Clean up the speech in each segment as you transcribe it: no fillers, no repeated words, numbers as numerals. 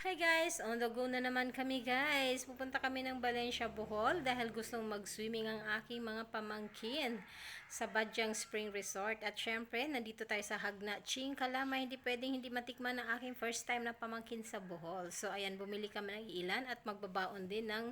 Hi guys! On the go na naman kami guys. Pupunta kami ng Valencia, Bohol dahil gustong mag-swimming ang aking mga pamangkin sa Badyang Spring Resort. At syempre, nandito tayo sa Hagna Ching Kalama. Hindi pwedeng hindi matikman ang aking first time na pamangkin sa Bohol. So ayan, bumili kami ng ilan at magbabaon din ng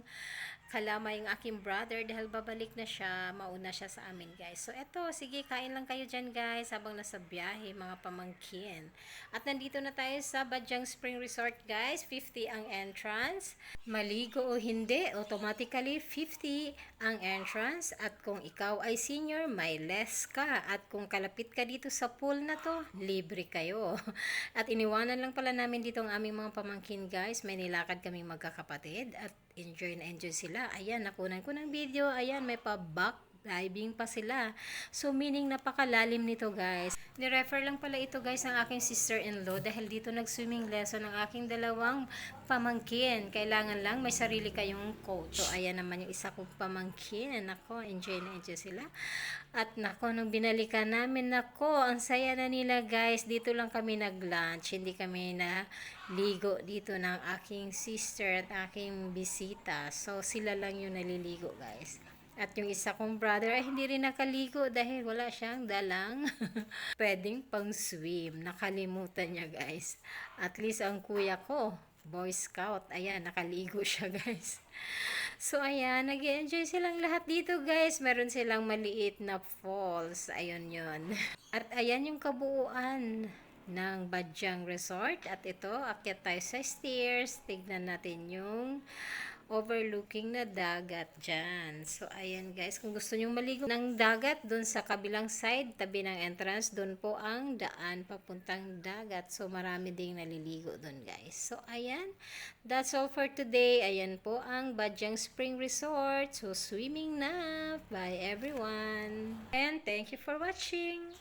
kalama yung aking brother dahil babalik na siya, mauna siya sa amin guys. So eto, sige, kain lang kayo dyan guys habang nasa biyahe mga pamangkin. At nandito na tayo sa Badyang Spring Resort guys. 50 ang entrance. Maligo o hindi, automatically 50 ang entrance. At kung ikaw ay senior, may less ka. At kung kalapit ka dito sa pool na to, libre kayo. At iniwanan lang pala namin dito ang aming mga pamangkin guys. May nilakad kaming magkakapatid at enjoy na enjoy sila. Ayan, nakunan ko ng video. Ayan, may pa-back diving pa sila. So, meaning napakalalim nito guys. Ni-refer lang pala ito guys ng aking sister-in-law dahil dito nag-swimming lesson ng aking dalawang pamangkin. Kailangan lang may sarili kayong coach. So, ayan naman yung isa kong pamangkin. Nako, enjoy na enjoy sila. At nako, nung binalikan namin, nako, ang saya na nila guys. Dito lang kami nag-lunch. Hindi kami na ligo dito ng aking sister at aking bisita. So, sila lang yung naliligo guys. At yung isa kong brother ay hindi rin nakaligo dahil wala siyang dalang pwedeng pang swim. Nakalimutan niya guys. At least ang kuya ko, Boy Scout, ayan, nakaligo siya guys. So ayan, nag-enjoy silang lahat dito guys. Meron silang maliit na falls. Ayun yun. At ayan yung kabuuan ng Badyang Resort. At ito, akyat tayo sa stairs. Tignan natin yung overlooking na dagat dyan. So, ayan guys, kung gusto nyong maligo ng dagat, dun sa kabilang side, tabi ng entrance, dun po ang daan papuntang dagat. So, marami ding naliligo dun guys. So, ayan, that's all for today. Ayan po ang Badyang Spring Resort. So, swimming na. Bye everyone. And thank you for watching.